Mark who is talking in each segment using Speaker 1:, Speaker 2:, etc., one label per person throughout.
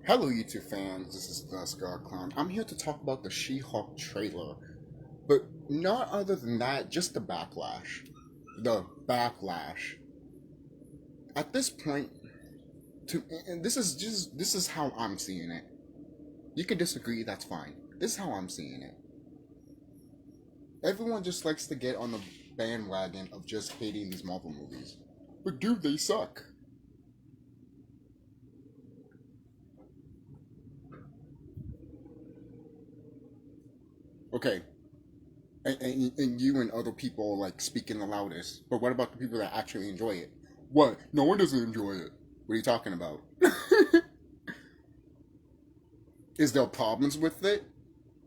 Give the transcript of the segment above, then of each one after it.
Speaker 1: Hello, YouTube fans. This is TheSkullKlown. I'm here to talk about the She-Hulk trailer, but not other than that, just the backlash. The backlash. At this point, and this is how I'm seeing it. You can disagree, that's fine. This is how I'm seeing it. Everyone just likes to get on the bandwagon of just hating these Marvel movies, but dude, they suck. Okay, and you and other people like speaking the loudest. But what about the people that actually enjoy it? What? No one doesn't enjoy it. What are you talking about? Is there problems with it?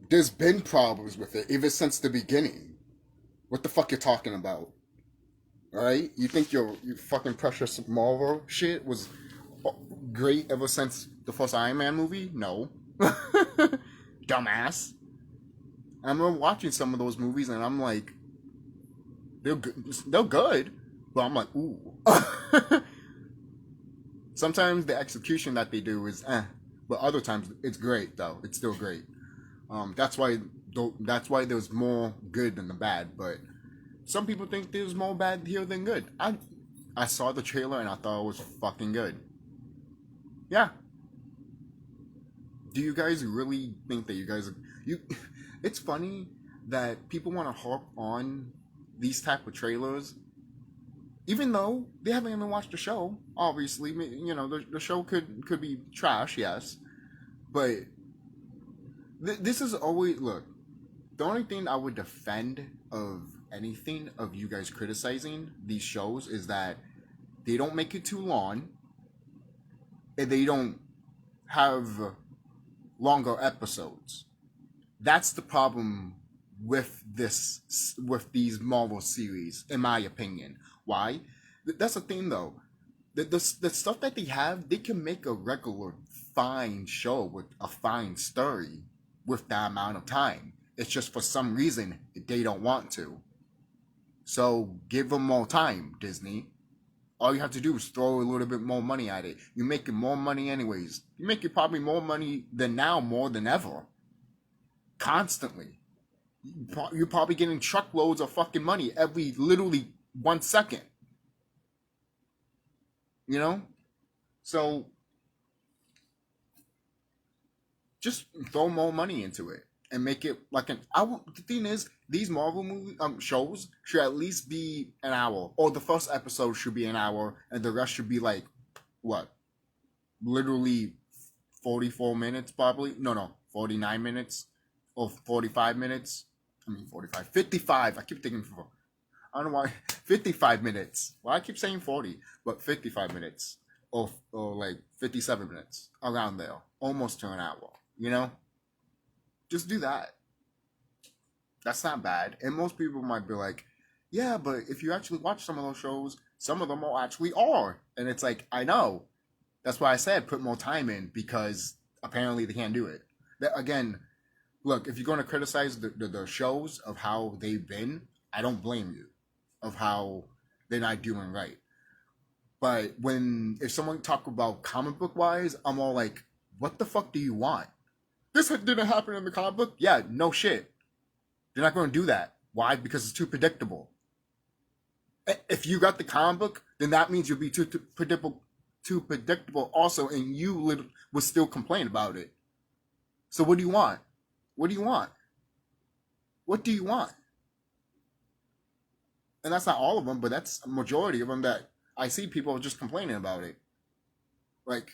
Speaker 1: There's been problems with it ever since the beginning. What the fuck you talking about? Alright? You think your fucking precious Marvel shit was great ever since the first Iron Man movie? No. Dumbass. I remember watching some of those movies and I'm like, they're good, but I'm like, ooh. Sometimes the execution that they do is but other times it's great though. It's still great. That's why there's more good than the bad. But some people think there's more bad here than good. I saw the trailer and I thought it was fucking good. Yeah. Do you guys really think that you? It's funny that people want to harp on these type of trailers, even though they haven't even watched the show. Obviously, you know the show could be trash, yes, but this is always look. The only thing I would defend of anything of you guys criticizing these shows is that they don't make it too long, and they don't have longer episodes. That's the problem with these Marvel series, in my opinion. Why? That's the thing, though. The stuff that they have, they can make a regular fine show with a fine story with that amount of time. It's just for some reason they don't want to. So give them more time, Disney. All you have to do is throw a little bit more money at it. You're making more money anyways. You're making probably more money than now, more than ever. Constantly. You're probably getting truckloads of fucking money every literally 1 second. You know? So just throw more money into it and make it like the thing is, these Marvel movie shows should at least be an hour, or the first episode should be an hour, and the rest should be like what? Literally 44 minutes, probably. No, 49 minutes or 45 minutes. 55. I keep thinking I don't know why. 55 minutes. Well, I keep saying 40, but 55 minutes or like 57 minutes, around there, almost to an hour. You know, just do that. That's not bad. And most people might be like, yeah, but if you actually watch some of those shows, some of them actually are. And it's like, I know. That's why I said put more time in, because apparently they can't do it. Again, look, if you're going to criticize the shows of how they've been, I don't blame you of how they're not doing right. But if someone talk about comic book wise, I'm all like, what the fuck do you want? This didn't happen in the comic book? Yeah, no shit. They're not going to do that. Why? Because it's too predictable. If you got the comic book, then that means you'll be too predictable also, and you would still complain about it. So what do you want? What do you want? What do you want? And that's not all of them, but that's a majority of them that I see people just complaining about it. Like,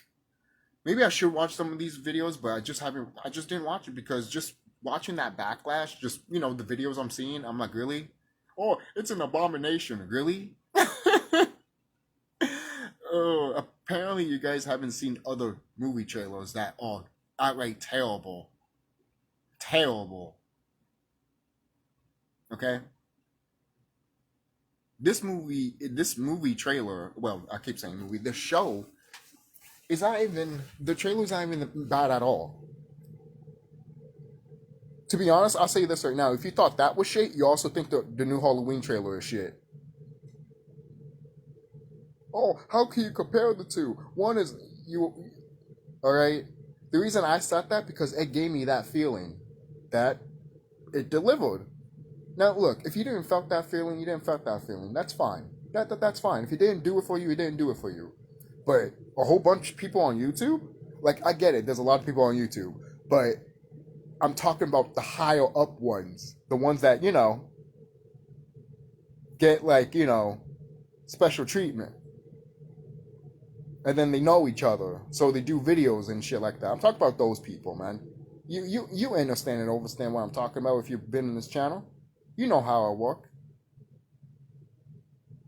Speaker 1: maybe I should watch some of these videos, but I just didn't watch it, because just watching that backlash, just, the videos I'm seeing, I'm like, really? Oh, it's an abomination. Really? Apparently you guys haven't seen other movie trailers that are outright terrible. Terrible. Okay? This movie trailer, well, I keep saying movie, the show is not even, the trailer's not even bad at all. To be honest, I'll say this right now. If you thought that was shit, you also think the new Halloween trailer is shit. Oh, how can you compare the two? One is, alright? The reason I said that because it gave me that feeling that it delivered. Now look, if you didn't felt that feeling, you didn't felt that feeling. That's fine. That's fine. If it didn't do it for you, it didn't do it for you. But a whole bunch of people on YouTube, like I get it. There's a lot of people on YouTube, but I'm talking about the higher up ones, the ones that get like special treatment, and then they know each other, so they do videos and shit like that. I'm talking about those people, man. You understand and understand what I'm talking about if you've been in this channel. You know how I work.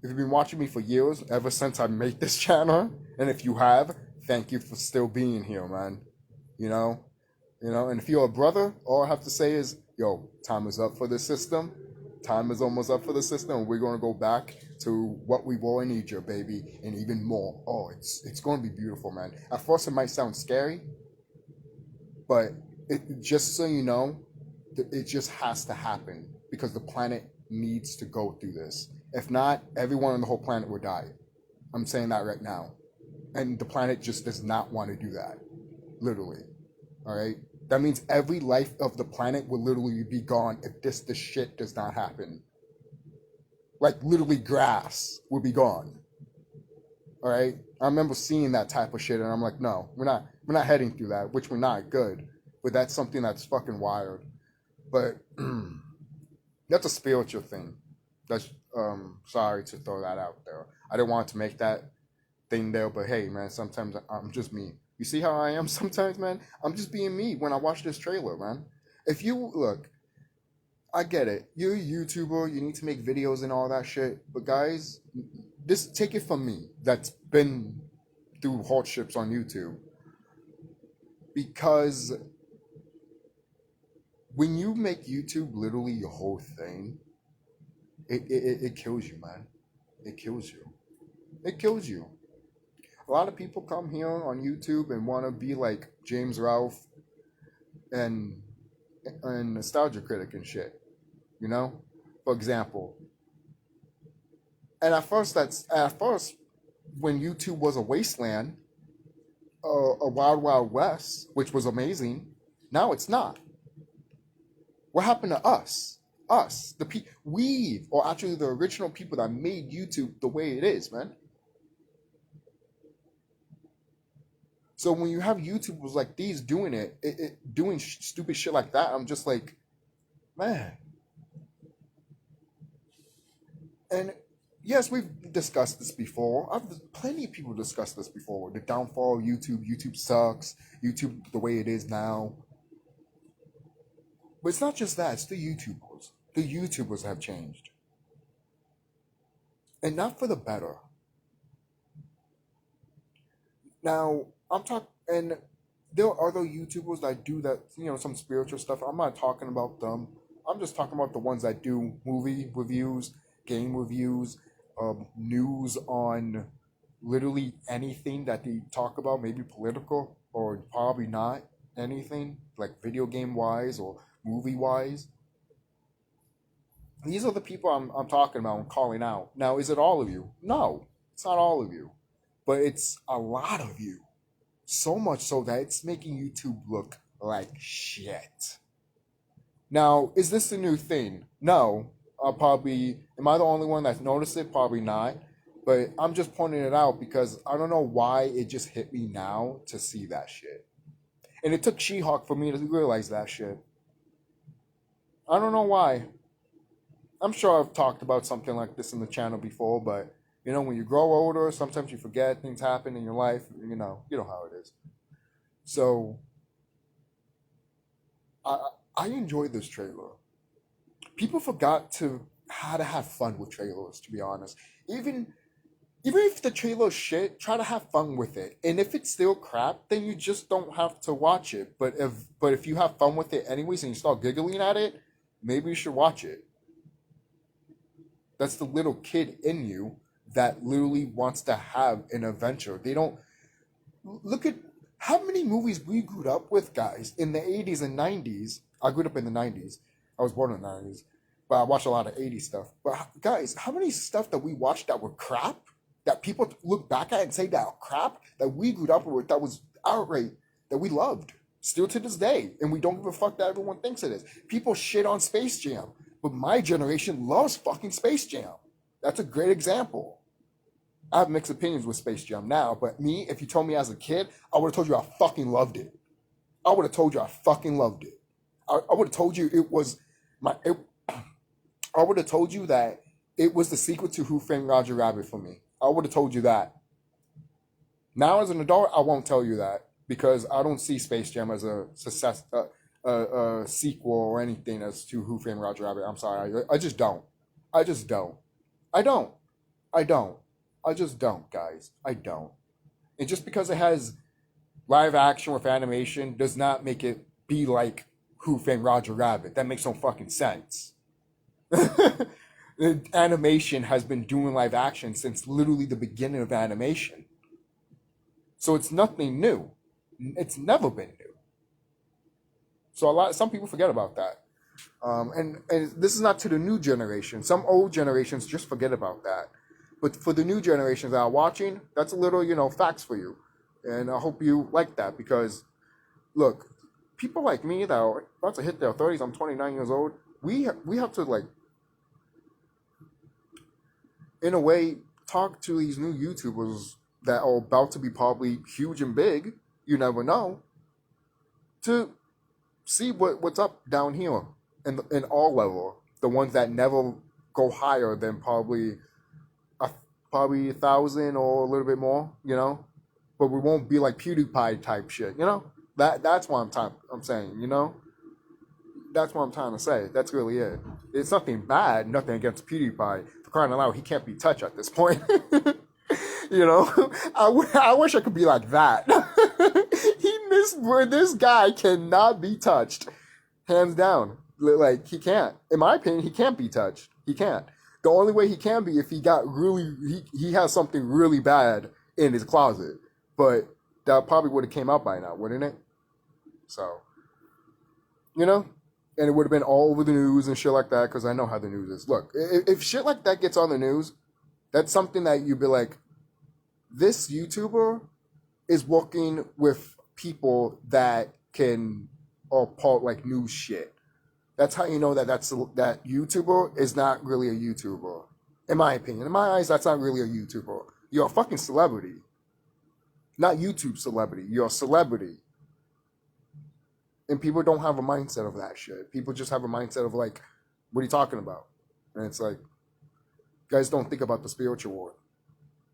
Speaker 1: If you've been watching me for years, ever since I made this channel, and if you have, thank you for still being here, man. And if you're a brother, all I have to say is, yo, time is up for the system. Time is almost up for the system, and we're going to go back to what we were in Egypt, baby, and even more. Oh, it's going to be beautiful, man. At first, it might sound scary, but just so you know, it just has to happen because the planet needs to go through this. If not, everyone on the whole planet will die. I'm saying that right now. And the planet just does not want to do that. Literally. All right? That means every life of the planet will literally be gone if this shit does not happen. Like, literally grass will be gone. All right? I remember seeing that type of shit, and I'm like, no, we're not heading through that, which we're not. Good. But that's something that's fucking wild. But that's a spiritual thing. That's sorry to throw that out there. I didn't want to make that thing there, but hey, man, sometimes I'm just me. You see how I am sometimes, man? I'm just being me when I watch this trailer, man. If you look, I get it. You're a YouTuber, you need to make videos and all that shit. But guys, take it from me that's been through hardships on YouTube. Because when you make YouTube literally your whole thing, it kills you, man. It kills you. It kills you. A lot of people come here on YouTube and want to be like James Ralph and Nostalgia Critic and shit. For example. And at first, when YouTube was a wasteland, a wild, wild west, which was amazing. Now it's not. What happened to us? Us, or actually the original people that made YouTube the way it is, man. So when you have YouTubers like these doing doing stupid shit like that, I'm just like, man. And yes, we've discussed this before. Plenty of people discussed this before. The downfall of YouTube. YouTube sucks. YouTube the way it is now. But it's not just that. It's the YouTubers. The YouTubers have changed. And not for the better. Now, I'm talking, and there are other YouTubers that do that, some spiritual stuff. I'm not talking about them. I'm just talking about the ones that do movie reviews, game reviews, news on literally anything that they talk about, maybe political or probably not anything, like video game wise or movie wise. These are the people I'm talking about and calling out. Now, is it all of you? No, it's not all of you. But it's a lot of you. So much so that it's making YouTube look like shit. Now, is this a new thing? No. Am I the only one that's noticed it? Probably not. But I'm just pointing it out because I don't know why it just hit me now to see that shit. And it took She-Hulk for me to realize that shit. I don't know why. I'm sure I've talked about something like this in the channel before, but when you grow older, sometimes you forget, things happen in your life, you know how it is. So I enjoyed this trailer. People forgot how to have fun with trailers, to be honest. Even if the trailer's shit, try to have fun with it. And if it's still crap, then you just don't have to watch it. But if you have fun with it anyways and you start giggling at it, maybe you should watch it. That's the little kid in you that literally wants to have an adventure. They don't look at how many movies we grew up with, guys, in the 80s and 90s. I grew up in the 90s. I was born in the 90s, but I watched a lot of 80s stuff. But guys, how many stuff that we watched that were crap, that people look back at and say that crap, that we grew up with, that was outright that we loved, still to this day, and we don't give a fuck that everyone thinks it is. People shit on Space Jam, but my generation loves fucking Space Jam. That's a great example. I have mixed opinions with Space Jam now, but me, if you told me as a kid, I would have told you I fucking loved it. I would have told you I fucking loved it. I would have told you it was I would have told you that it was the sequel to Who Framed Roger Rabbit for me. I would have told you that. Now, as an adult, I won't tell you that because I don't see Space Jam as a success, a sequel or anything as to Who Framed Roger Rabbit. I'm sorry, I just don't. I just don't. I don't. I don't. I just don't, guys. I don't. And just because it has live action with animation does not make it be like Who Framed Roger Rabbit. That makes no fucking sense. Animation has been doing live action since literally the beginning of animation. So it's nothing new. It's never been new. So some people forget about that. And this is not to the new generation. Some old generations just forget about that. But for the new generations that are watching, that's a little, facts for you. And I hope you like that because, look, people like me that are about to hit their 30s, I'm 29 years old, we have to, like, in a way, talk to these new YouTubers that are about to be probably huge and big, you never know, to see what's up down here in all level. The ones that never go higher than probably 1,000 or a little bit more, but we won't be like PewDiePie type shit, that's what I'm saying, that's what I'm trying to say. That's really it. It's nothing bad, nothing against PewDiePie. For crying out loud, he can't be touched at this point. I wish I could be like that. This guy cannot be touched, hands down. Like, he can't. In my opinion, he can't be touched. He can't. The only way he can be if he has something really bad in his closet. But that probably would have came out by now, wouldn't it? So, and it would have been all over the news and shit like that because I know how the news is. Look, if shit like that gets on the news, that's something that you'd be like, this YouTuber is working with people that are part like news shit. That's how you know that that YouTuber is not really a YouTuber. In my opinion. In my eyes, that's not really a YouTuber. You're a fucking celebrity. Not YouTube celebrity. You're a celebrity. And people don't have a mindset of that shit. People just have a mindset of like, what are you talking about? And it's like, guys don't think about the spiritual world.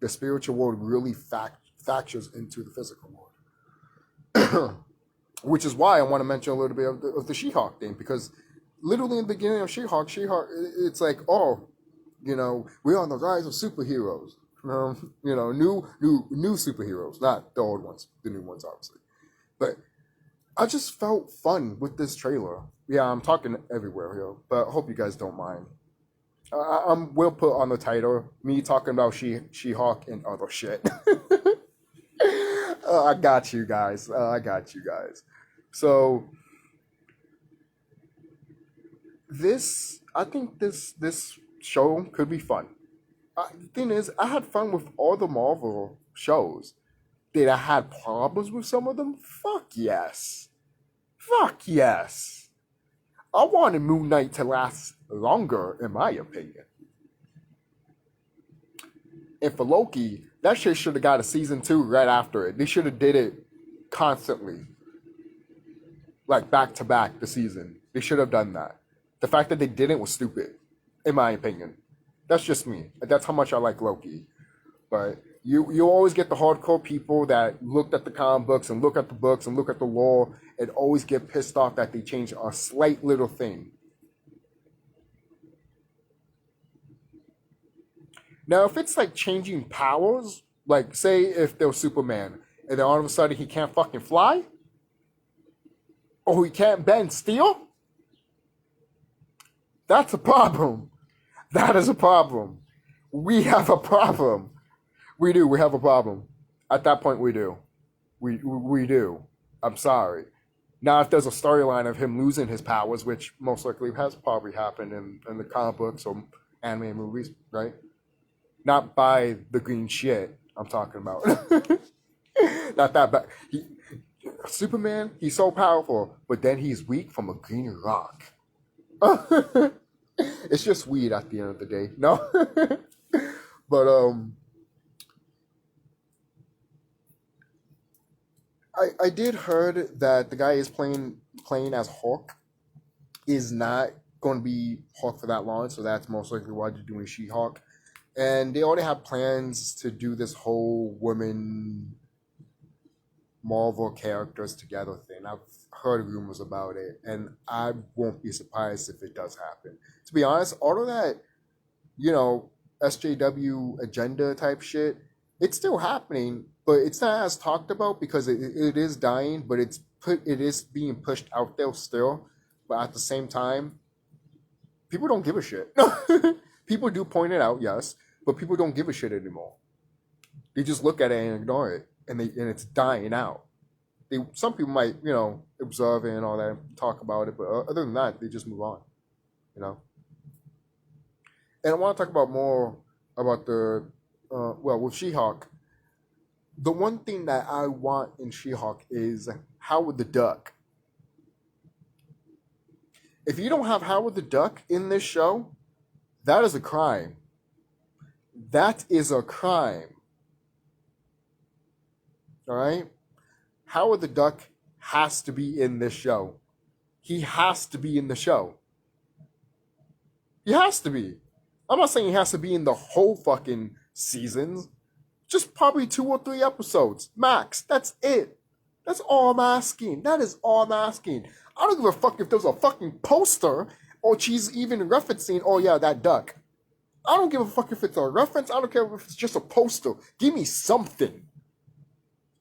Speaker 1: The spiritual world really factors into the physical world. Which is why I want to mention a little bit of the She-Hulk thing, because literally in the beginning of She-Hulk, it's like, we're on the rise of superheroes. New superheroes, not the old ones, the new ones, obviously. But I just felt fun with this trailer. Yeah, I'm talking everywhere here, but I hope you guys don't mind. We'll put on the title, me talking about She-Hulk and other shit. I got you guys. So, I think this show could be fun. The thing is, I had fun with all the Marvel shows. Did I have problems with some of them? Fuck yes. I wanted Moon Knight to last longer, in my opinion. And for Loki, that shit should have got a season 2 right after it. They should have did it constantly. Like back to back the season. They should have done that. The fact that they didn't was stupid, in my opinion. That's just me. That's how much I like Loki. But you always get the hardcore people that looked at the comic books and look at the books and look at the lore and always get pissed off that they change a slight little thing. Now, if it's like changing powers, like say if there was Superman and then all of a sudden he can't fucking fly, or he can't bend steel, that's a problem. That is a problem. We have a problem. We do. We have a problem. At that point, we do. We do. I'm sorry. Now, if there's a storyline of him losing his powers, which most likely has probably happened in the comic books or anime movies, right? Not by the green shit I'm talking about. Not that bad.
Speaker 2: Superman, he's so powerful, but then he's weak from a green rock. It's just weed at the end of the day. No. But I did heard that the guy is playing as Hulk is not going to be Hulk for that long, so that's most likely why they're doing She-Hulk. And they already have plans to do this whole women Marvel characters together thing. I've heard rumors about it, and I won't be surprised if it does happen. To be honest, all of that, SJW agenda type shit, it's still happening, but it's not as talked about because it is dying, but it is being pushed out there still. But at the same time, people don't give a shit. People do point it out, yes, but people don't give a shit anymore. They just look at it and ignore it, and it's dying out. Some people might, observe it and all that, talk about it, but other than that, they just move on, And I want to talk about more about the, with She-Hulk. The one thing that I want in She-Hulk is Howard the Duck. If you don't have Howard the Duck in this show, that is a crime. That is a crime. All right? Howard the Duck has to be in this show. He has to be in the show. He has to be. I'm not saying he has to be in the whole fucking seasons. Just probably 2 or 3 episodes. Max. That's it. That's all I'm asking. That is all I'm asking. I don't give a fuck if there's a fucking poster or she's even referencing, oh yeah, that duck. I don't give a fuck if it's a reference. I don't care if it's just a poster. Give me something.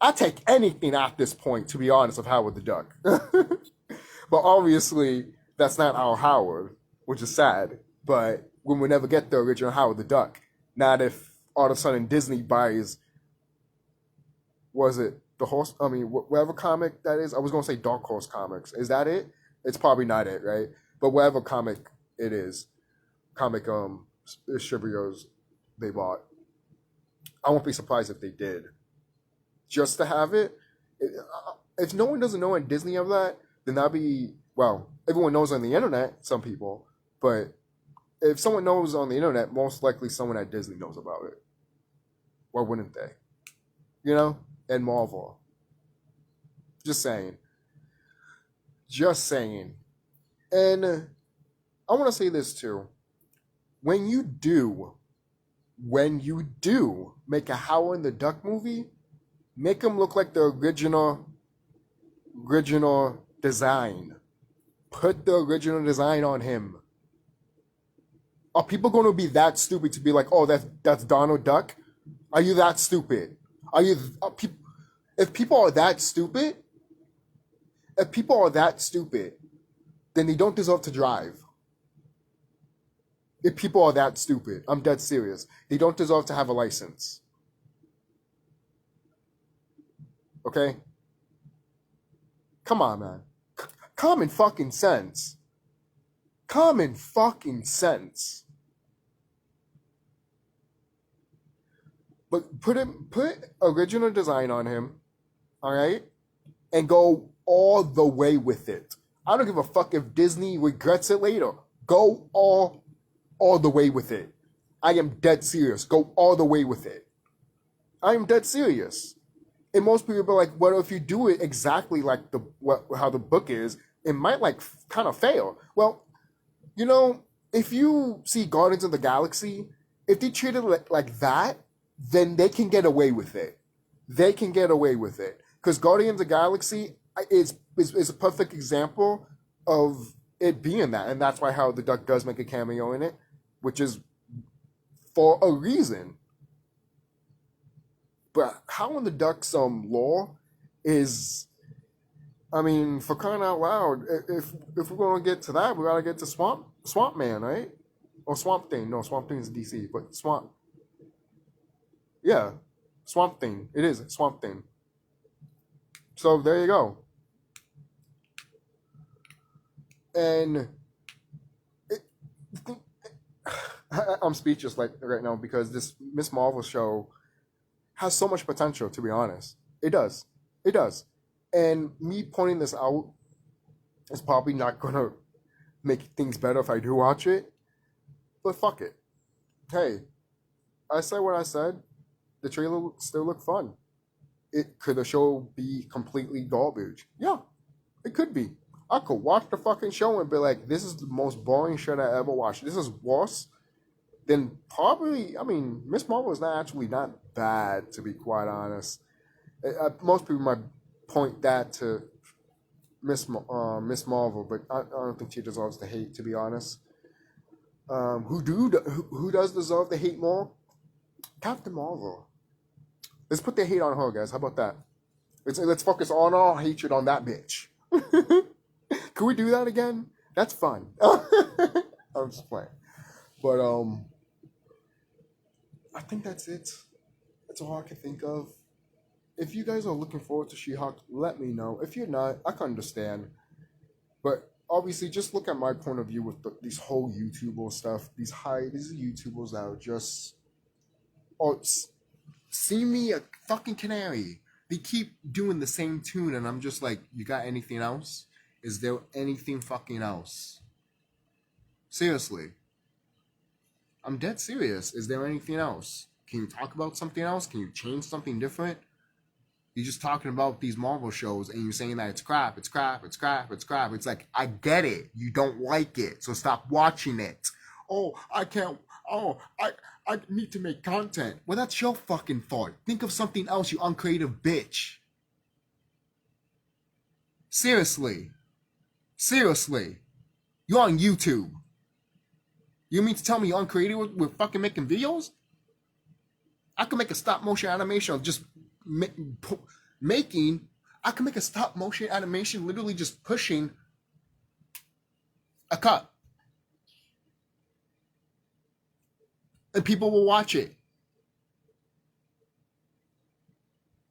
Speaker 2: I take anything at this point, to be honest, of Howard the Duck. But obviously, that's not our Howard, which is sad. But we will never get the original Howard the Duck. Not if all of a sudden Disney buys, was it the horse? I mean, whatever comic that is. I was going to say Dark Horse Comics. Is that it? It's probably not it, right? But whatever comic it is, comic distributors they bought. I won't be surprised if they did. Just to have it. If no one doesn't know in Disney of that, then that'd be, well, everyone knows on the internet, some people, but if someone knows on the internet, most likely someone at Disney knows about it. Why wouldn't they? And Marvel. Just saying. Just saying. And I want to say this too. When you do make a Howard the Duck movie, make him look like the original design. Put the original design on him. Are people going to be that stupid to be like, oh, that's Donald Duck? Are you that stupid? If people are that stupid, then they don't deserve to drive. If people are that stupid, I'm dead serious. They don't deserve to have a license. Okay? Come on, man. Common fucking sense. Common fucking sense. But put original design on him, all right? And go all the way with it. I don't give a fuck if Disney regrets it later. Go all the way with it. I am dead serious. Go all the way with it. I am dead serious. And most people are like, well, if you do it exactly like how the book is, it might kind of fail. Well, if you see Guardians of the Galaxy, if they treat it like that, then they can get away with it. They can get away with it. Because Guardians of the Galaxy is a perfect example of it being that. And that's why Howard the Duck does make a cameo in it, which is for a reason. But Howard the Duck's lore is, I mean, for crying out loud, if we're going to get to that, we got to get to Swamp Man, right? Or Swamp Thing. No, Swamp Thing is DC, but Swamp. Yeah, Swamp Thing. It is Swamp Thing. So there you go. And I'm speechless right now because this Miss Marvel show has so much potential, to be honest. It does. And me pointing this out is probably not gonna make things better if I do watch it. But fuck it. Hey, I said what I said. The trailer still looked fun. Could the show be completely garbage? Yeah, it could be. I could watch the fucking show and be like, this is the most boring shit I ever watched. This is worse than probably, I mean, Miss Marvel is not actually not bad, to be quite honest. Most people might point that to Miss Marvel, but I don't think she deserves the hate, to be honest. Who does deserve the hate more? Captain Marvel. Let's put the hate on her, guys. How about that? Let's focus all our hatred on that bitch. Can we do that again? That's fun. I'm just playing. But I think that's it. That's all I can think of. If you guys are looking forward to She-Hulk, let me know. If you're not, I can understand. But obviously, just look at my point of view with these whole YouTuber stuff. These YouTubers that are just, see me a fucking canary. They keep doing the same tune, and I'm just like, you got anything else? Is there anything fucking else? Seriously. I'm dead serious. Is there anything else? Can you talk about something else? Can you change something different? You're just talking about these Marvel shows and you're saying that it's crap, it's crap, it's crap, it's crap. It's like, I get it. You don't like it, so stop watching it. Oh, I can't. Oh, I need to make content. Well, that's your fucking fault. Think of something else, you uncreative bitch. Seriously. Seriously. You're on YouTube. You mean to tell me you're uncreative with fucking making videos? I can make a stop motion animation of just making. I can make a stop motion animation literally just pushing a cut. And people will watch it.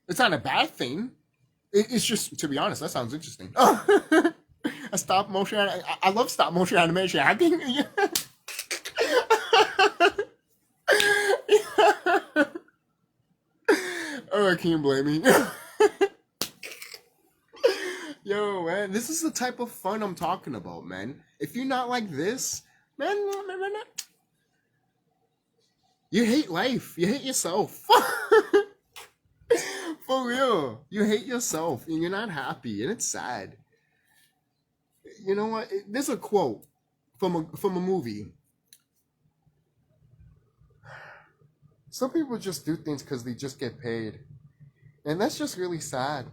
Speaker 2: It's not a bad thing. It's just, to be honest, that sounds interesting. A stop motion. I love stop motion animation. I think. Oh, can you blame me? Yo, man, this is the type of fun I'm talking about, man. If you're not like this, man, you hate life. You hate yourself. For real. You hate yourself and you're not happy and it's sad. You know what? There's a quote from a movie. Some people just do things because they just get paid. And that's just really sad.